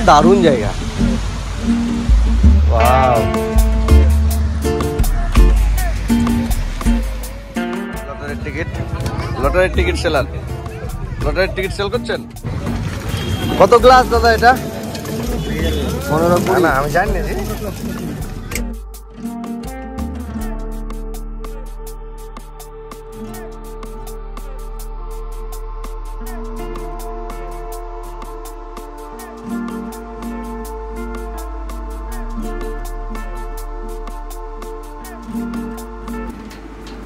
দারুণ জায়গা। ওয়াও, লটারির টিকিট সেলার, লটারির টিকিট সেল করছেন। কত গ্লাস দাদা এটা? 15। না আমি জানি না।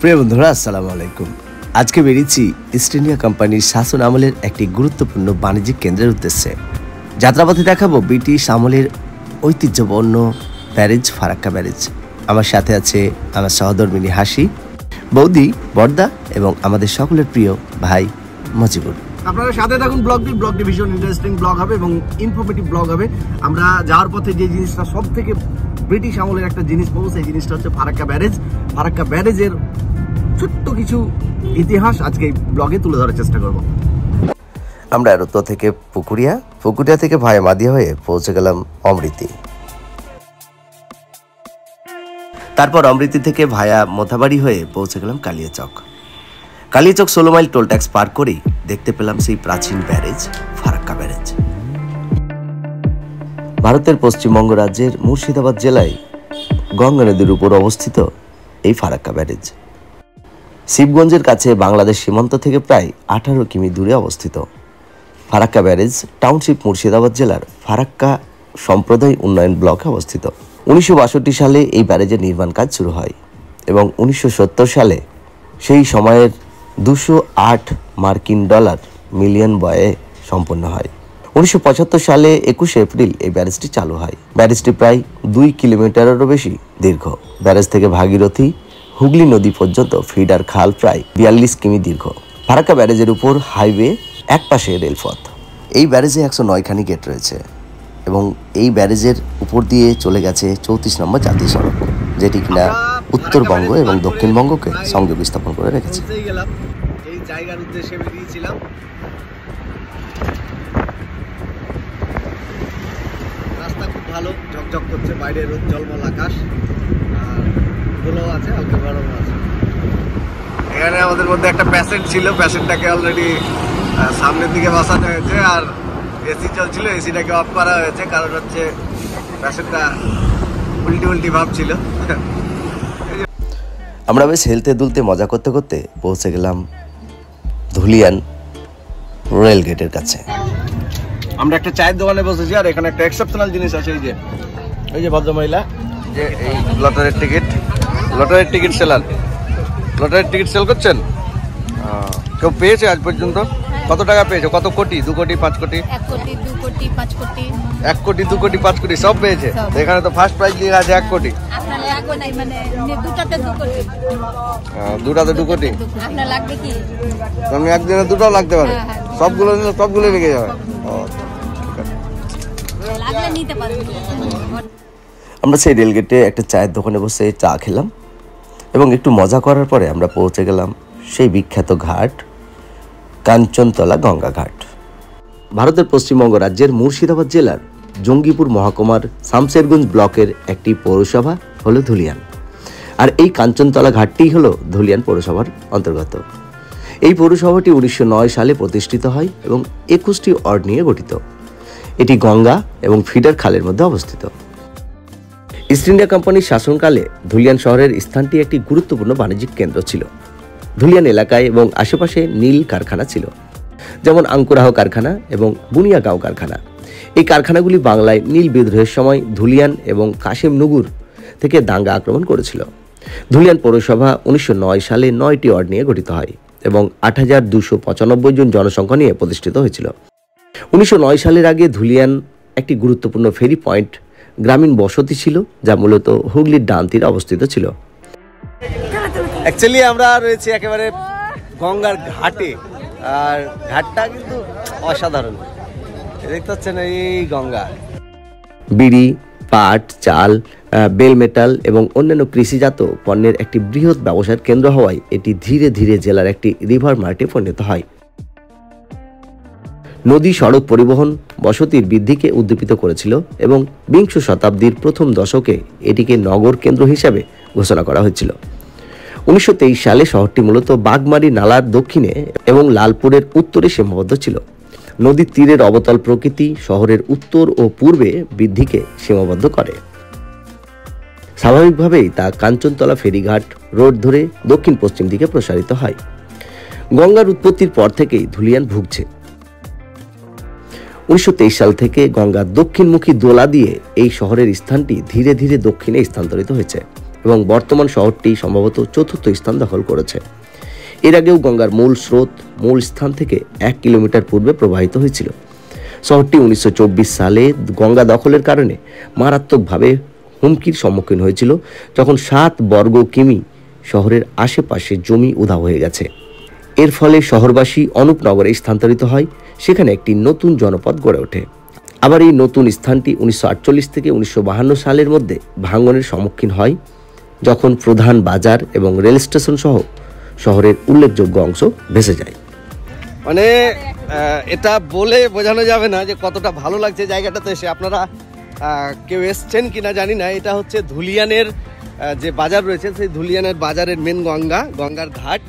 প্রিয় বন্ধুরা, আসসালামু আলাইকুম। আজকে বেরিয়েছি ইস্ট ইন্ডিয়া কোম্পানির শাসন আমলের একটি গুরুত্বপূর্ণ বাণিজ্যিক কেন্দ্রের উদ্দেশ্যে। যাত্রাপথে দেখাবো ব্রিটিশ আমলের ঐতিহ্যপূর্ণ ব্যারেজ ফারাক্কা ব্যারেজ। আমার সাথে আছে আমার সহধর্মিনী হাসি, বৌদি, বর্দা এবং আমাদের সকলের প্রিয় ভাই মজিবুর। আপনারা সাথে থাকুন। ব্লগটি ভীষণ ইন্টারেস্টিং ব্লগ হবে এবং ইনফরমেটিভ ব্লগ হবে। আমরা যাওয়ার পথে যে জিনিসটা সব থেকে ব্রিটিশ আমলের একটা জিনিস পাবো, সেই জিনিসটা হচ্ছে ফারাক্কা ব্যারেজ। ফারাক্কা ব্যারেজের ছোট্ট কিছু ইতিহাস আজকে এই ব্লগে তুলে ধরার চেষ্টা করব। আমরা এরতো থেকে পুকুরিয়া থেকে ভায়া মাদিয়া হয়ে পৌঁছে গেলাম অমৃতি। তারপর অমৃতি থেকে ভায়া মোথাবাড়ি হয়ে পৌঁছে গেলাম কালিয়াচক। 16 মাইল টোল ট্যাক্স পার করেই দেখতে পেলাম সেই প্রাচীন ব্যারেজ ফারাক্কা ব্যারেজ। ভারতের পশ্চিমবঙ্গ রাজ্যের মুর্শিদাবাদ জেলায় গঙ্গা নদীর উপর অবস্থিত এই ফারাক্কা ব্যারেজ শিবগঞ্জের কাছে বাংলাদেশ সীমান্ত থেকে প্রায় 18 কিমি দূরে অবস্থিত। ফারাক্কা ব্যারেজ টাউনশিপ মুর্শিদাবাদ জেলার ফারাক্কা সম্প্রদায় উন্নয়ন ব্লকে অবস্থিত। 1962 সালে এই ব্যারেজের নির্মাণ কাজ শুরু হয় এবং 1970 সালে সেই সময়ের 208 মার্কিন ডলার মিলিয়ন ব্যয়ে সম্পন্ন হয়। 1975 সালে 21 এপ্রিল এই ব্যারেজটি চালু হয়। ব্যারেজটি প্রায় 2 কিলোমিটারেরও বেশি দীর্ঘ। ব্যারেজ থেকে ভাগীরথী হুগলি নদী পর্যন্ত ফিডার খাল প্রায় 42 কিমি দীর্ঘ। ফারাক্কা ব্যারেজের উপর হাইওয়ে, এক পাশে রেলপথ। এই ব্যারেজে 109 খানি গেট রয়েছে এবং এই ব্যারেজের উপর দিয়ে চলে গেছে 34 নম্বর জাতীয় সড়ক, যেটি কিনা উত্তরবঙ্গ এবং দক্ষিণবঙ্গকে সংযোগ স্থাপন করে রেখেছে। এই জায়গার উদ্দেশ্যে বেরিয়েছিলাম। রাস্তা খুব ভালো, ঝকঝক করছে, বাইরে রোদ জলমল আকাশ, আর ধুলো আছে, হালকা গরম আছে। এখানে আমাদের মধ্যে একটা প্যাসেঞ্ট ছিল, প্যাসেঞ্টটাকে অলরেডি সামনের দিকে বসানো হয়েছে আর এসি চলছিল, এসিটাকে অফ করা হয়েছে, কারণ হচ্ছে প্যাসেঞ্টটা উল্টি ভাবছিল। আমরা বেশ হেলতে দুলতে মজা করতে করতে পৌঁছে গেলাম ধুলিয়ান রেল গেটের কাছে। আমরা একটা চায়ের দোকানে বসেছি আর এখানে একটা এক্সেপশনাল জিনিস আছে। এই যে ভদ্রমহিলা, যে এই লটারির টিকিট সেলার, লটারির টিকিট সেল করছেন। কেউ পেয়েছে আজ পর্যন্ত? কত টাকা পেয়েছে? কত কোটি? 2 কোটি, 5 কোটি? 1 কোটি, 2 কোটি, 5 কোটি। 1 কোটি, 2 কোটি, 5 কোটি সব পেয়েছে। এখানে তো ফার্স্ট প্রাইজ লিখা আছে 1 কোটি। আপনার লাগবে নাই, মানে দুটাতে 2 কোটি। দুটাতে 2 কোটি। আপনার লাগবে কি? তুমি একদিনে দুটো লাগতে পারে। সবগুলো নিলে সবগুলো লেগে যাবে। লাগলে নিতে পারেন। আমরা সেই রেলগেটে একটা চায়ের দোকানে বসে চা খেলাম এবং একটু মজা করার পরে আমরা পৌঁছে গেলাম সেই বিখ্যাত ঘাট কাঞ্চনতলা গঙ্গা ঘাট। ভারতের পশ্চিমবঙ্গ রাজ্যের মুর্শিদাবাদ জেলার জঙ্গিপুর মহকুমার শামশেরগঞ্জ ব্লকের একটি পৌরসভা হলো ধুলিয়ান, আর এই কাঞ্চনতলা ঘাটটি হলো ধুলিয়ান পৌরসভার অন্তর্গত। এই পৌরসভাটি 1909 সালে প্রতিষ্ঠিত হয় এবং 21টি ওয়ার্ড নিয়ে গঠিত। এটি গঙ্গা এবং ফিডার খালের মধ্যে অবস্থিত। ইস্ট ইন্ডিয়া কোম্পানির শাসনকালে ধুলিয়ান শহরের স্থানটি একটি গুরুত্বপূর্ণ বাণিজ্যিক কেন্দ্র ছিল। ধুলিয়ান এলাকায় এবং আশেপাশে নীল কারখানা ছিল, যেমন আঙ্কুরাহ কারখানা এবং বুনিয়াগাঁও কারখানা। এই কারখানাগুলি বাংলায় নীল বিদ্রোহের সময় ধুলিয়ান এবং কাশিমনগর থেকে দাঙ্গা আক্রমণ করেছিল। ধুলিয়ান পৌরসভা 1909 সালে 9টি ওয়ার্ড নিয়ে গঠিত হয় এবং 8,295 জন জনসংখ্যা নিয়ে প্রতিষ্ঠিত হয়েছিল। 1909 সালের আগে ধুলিয়ান একটি গুরুত্বপূর্ণ ফেরি পয়েন্ট গ্রামীণ বসতি ছিল, যা মূলত হুগলির ডান তীরে অবস্থিত ছিল। অ্যাকচুয়ালি আমরা রয়েছি একেবারে গঙ্গার ঘাটে, আর ঘাটটা কিন্তু অসাধারণ। দেখতে পাচ্ছেন এই গঙ্গা। বিড়ি, পাট, চাল, বেল মেটাল এবং অন্যান্য কৃষিজাত পণ্যের একটি বৃহৎ ব্যবসার কেন্দ্র হওয়ায় এটি ধীরে ধীরে জেলার একটি রিভার মার্টে পরিণত হয়। নদী সড়ক পরিবহন বসতির বৃদ্ধিকে উদ্দীপিত করেছিল এবং বিংশ শতাব্দীর প্রথম দশকে এটিকে নগর কেন্দ্র হিসাবে ঘোষণা করা হয়েছিল। 1923 সালে শহরটি মূলত বাগমারি নালার দক্ষিণে এবং লালপুরের উত্তরে সীমাবদ্ধ ছিল। নদীর তীরের অবতল প্রকৃতি শহরের উত্তর ও পূর্বে বৃদ্ধিকে সীমাবদ্ধ করে। স্বাভাবিকভাবেই তা কাঞ্চনতলা ফেরিঘাট রোড ধরে দক্ষিণ পশ্চিম দিকে প্রসারিত হয়। গঙ্গার উৎপত্তির পর থেকেই ধুলিয়ান ভুগছে। 1923 সাল থেকে গঙ্গার দক্ষিণমুখী দোলা দিয়ে এই শহরের স্থানটি ধীরে ধীরে দক্ষিণে স্থানান্তরিত হয়েছে এবং বর্তমান শহরটি সম্ভবত চতুর্থ স্থান দখল করেছে। এর আগেও গঙ্গার মূল স্রোত মূল স্থান থেকে 1 কিলোমিটার পূর্বে প্রবাহিত হয়েছিল। শহরটি 1924 সালে গঙ্গা দখলের কারণে মারাত্মকভাবে হুমকির সম্মুখীন হয়েছিল, যখন 7 বর্গ কিমি শহরের আশেপাশে জমি উধাও হয়ে গেছে। এর ফলে শহরবাসী অনুপনগরে স্থানান্তরিত হয়, সেখানে একটি নতুন জনপদ গড়ে ওঠে। আবার এই নতুন স্থানটি 1948 থেকে 1952 সালের মধ্যে ভাঙনের সম্মুখীন হয়, যখন প্রধান বাজার এবং রেল স্টেশন সহ শহরের উল্লেখযোগ্য অংশ ভেসে যায়। মানে এটা বলে বোঝানো যাবে না যে কতটা ভালো লাগছে জায়গাটাতে এসে। আপনারা কেউ এসছেন কিনা জানি না। এটা হচ্ছে ধুলিয়ানের যে বাজার রয়েছে, সেই ধুলিয়ানের বাজারের মেন গঙ্গার ঘাট।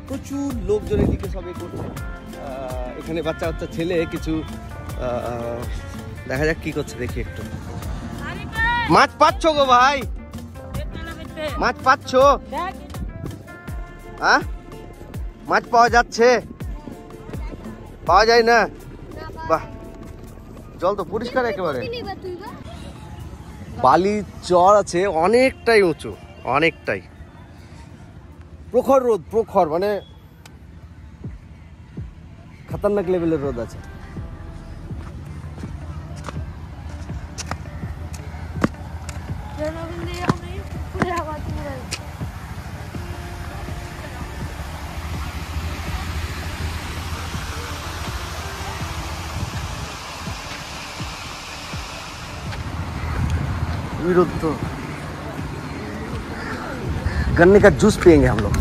প্রচুর লোকজন এদিকে সবাই করছে। এখানে বাচ্চা বাচ্চা ছেলে কিছু দেখা যাক কি করছে, দেখি একটু। মাছ পাচ্ছ গো ভাই? মাছ পাচ্ছ? হ্যাঁ, মাছ পাওয়া যাচ্ছে? পাওয়া যায় না? বাহ, জল তো পরিষ্কার একেবারে। বালি চর আছে, অনেকটাই উঁচু, অনেকটাই। প্রখর রোদ, প্রখর, মানে খতরনাক লেভেলের রোদ আছে। तो गन्ने का जूस पियेंगे हम लोग।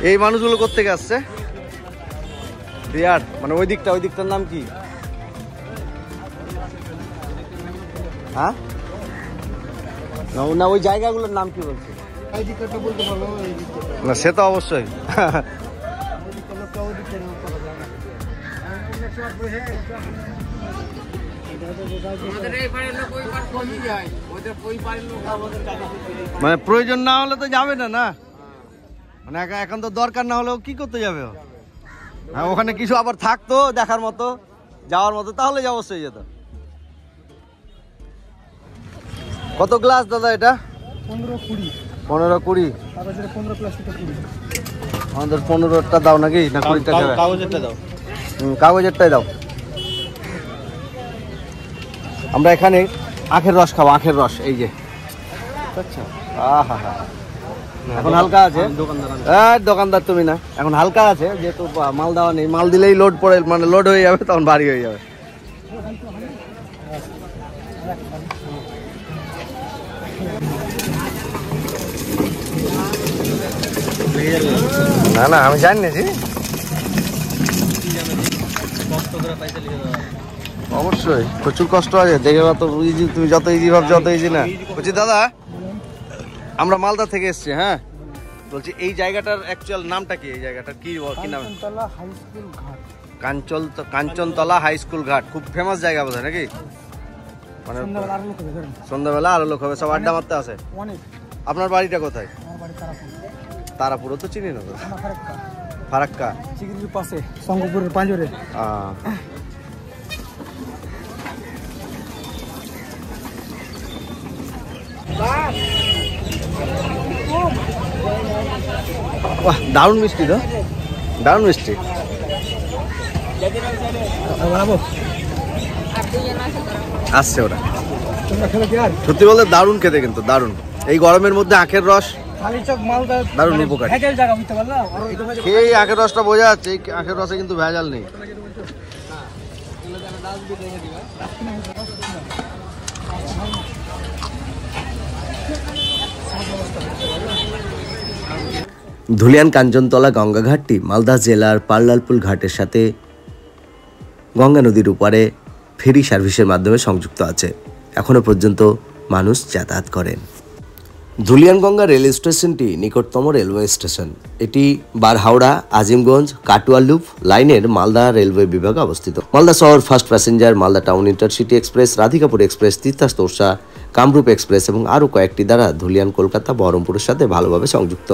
এই মানুষগুলো কোত্থেকে আসছে? বিহার, মানে ওই দিকটার নাম কি? হ্যাঁ, না ওই জায়গাগুলোর নাম কি বলছে? না সে তো অবশ্যই। মানে প্রয়োজন না হলে তো যাবে না, না মানে এখন তো দরকার না হলেও কি করতে যাবে? হ্যাঁ, ওখানে কিছু আবার থাকতো দেখার মতো, যাওয়ার মতো, তাহলে অবশ্যই যেত। কত গ্লাস দাদা এটা? 15-20। 15-20। আমাদের 15টা দাও নাকি, না 20টা? কাগজেরটা দাও। কাগজেরটাই দাও। আমরা এখানে আখের রস খাবো, আখের রস। এই যে আচ্ছা, আহা হা, এখন হালকা আছে। দোকানদার তুমি না, এখন হালকা আছে, যেহেতু মাল দেওয়া নেই। মাল দিলেই লোড পড়ে, মানে লোড হয়ে যাবে, তখন ভারী হয়ে যাবে। না না, আমি জানি না জি, অবশ্যই প্রচুর কষ্ট আছে। দেখে তো ইজি, তুমি যত ইজি ভাবছো তত ইজি না। বলছি দাদা, আমরা মালদা থেকে এসছি। হ্যাঁ, বলছি এই জায়গাটার অ্যাকচুয়াল নামটা কি? এই জায়গাটার কি নাম? কাঞ্চনতলা হাই স্কুল ঘাট। খুব ফেমাস জায়গা বোধহয় নাকি? মানে সন্ধ্যাবেলা আরো লোক হবে, সব আড্ডা মারতে আসে। আপনার বাড়িটা কোথায়? তারাপুরও তো চিনি না তো। ফারাক্কা পাশে, শঙ্করপুরের পাঁজরে। বাহ, দারুণ মিষ্টি তো, দারুণ মিষ্টি। আসছে ওরা, সত্যি বলতে দারুণ খেতে, কিন্তু দারুণ। এই গরমের মধ্যে আখের রস দারুণ উপকার। এই আখের রসটা বোঝা যাচ্ছে, এই আখের রসে কিন্তু ভেজাল নেই। ধুলিয়ান কাঞ্চনতলা গঙ্গাঘাটটি মালদা জেলার পাল্লালপুর ঘাটের সাথে গঙ্গা নদীর উপরে ফেরি সার্ভিসের মাধ্যমে সংযুক্ত আছে। এখনও পর্যন্ত মানুষ যাতায়াত করেন। ধুলিয়ানগঙ্গা রেল স্টেশনটি নিকটতম রেলওয়ে স্টেশন। এটি বারহাওড়া, আজিমগঞ্জ, কাটুয়া লুপ লাইনের মালদা রেলওয়ে বিভাগে অবস্থিত। মালদা শহর first passenger, Malda town intercity express, Radhikapur express, Teesta Torsa, Kamrup express এবং আরও কয়েকটি দ্বারা ধুলিয়ান কলকাতা বহরমপুরের সাথে ভালোভাবে সংযুক্ত।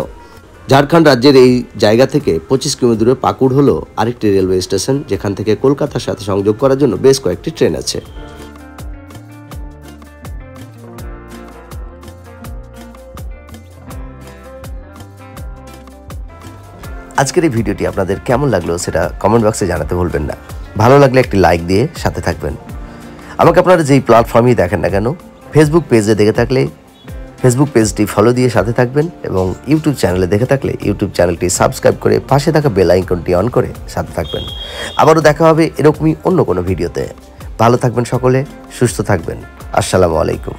ঝাড়খণ্ড রাজ্যের এই জায়গা থেকে 25 কিমি দূরে পাকুড় হলো আরেকটি রেলওয়ে স্টেশন, যেখান থেকে কলকাতার সাথে সংযোগ করার জন্য বেশ কয়েকটি ট্রেন আছে। আজকের এই ভিডিওটি আপনাদের কেমন লাগলো সেটা কমেন্ট বক্সে জানাতে ভুলবেন না। ভালো লাগলে একটি লাইক দিয়ে সাথে থাকবেন। আমাকে আপনারা যেই প্ল্যাটফর্মেই দেখেন না কেন, ফেসবুক পেজে দেখে থাকলে ফেসবুক পেজটি ফলো দিয়ে সাথে থাকবেন এবং ইউটিউব চ্যানেলে দেখে থাকলে ইউটিউব চ্যানেলটি সাবস্ক্রাইব করে পাশে থাকা বেল আইকনটি অন করে সাথে থাকবেন। আবারও দেখা হবে এরকমই অন্য কোনো ভিডিওতে। ভালো থাকবেন সকলে, সুস্থ থাকবেন। আসসালামু আলাইকুম।